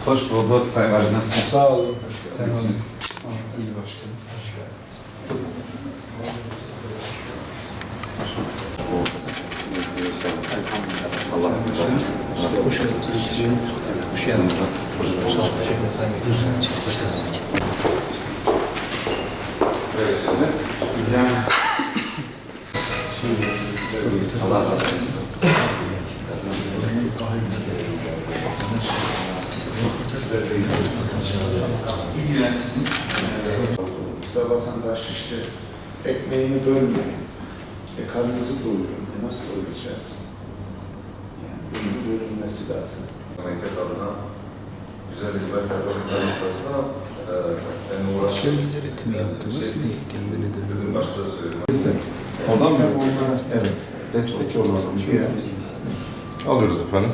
Hoş bulduk Sayın Valim. Nasılsınız? Sağ olun. Hoş Sen geldiniz. olun. İyi başkanım. Hoş geldiniz. Allah razı olsun. Hoş geldiniz. Hoş geldiniz. Sağ olun. Teşekkür ederim. Sayın Bekir. Hoş geldiniz. Böyle şimdi. Yani. Allah razı olsun. İyi yönetimiz. Mustafa vatandaş işte ekmeğimi bölmeyin, karnınızı doyurun. Nasıl doyuracağız? Yani bunun doyurulması lazım. Memleket adına güzel hizmetler noktasına ben uğraştım. Kendileri mi yaptınız? Kendini de Bugün başta söyledim. Biz de Oradan mı onlara evet, destek olalım diye. Alıyoruz efendim.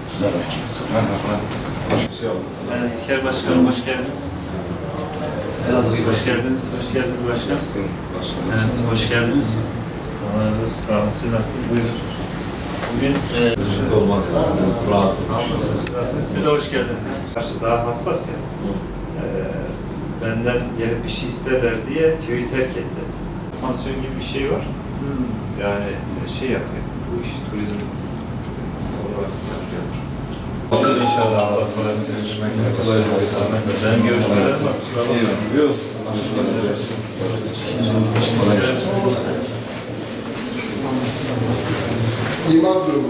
Selamünaleyküm. Evet, İlker Başkanım hoş geldiniz. Hoş geldiniz, hoş geldiniz başkan. Evet, hoş geldiniz. Allah razı olsun. Sağ olun. Siz nasılsınız? Buyurun. Bugün Sıkıntı olmaz. Rahat olun. Hamdolsun, siz nasılsınız? Siz de hoş geldiniz. Karşı daha hassas ya. Benden gelip bir şey isterler diye köyü terk etti. Pansiyon gibi bir şey var. Yani şey yapıyor. Bu iş turizm olarak yapıyor. İnşallah Allah ben görüşmeler var. İman durumu.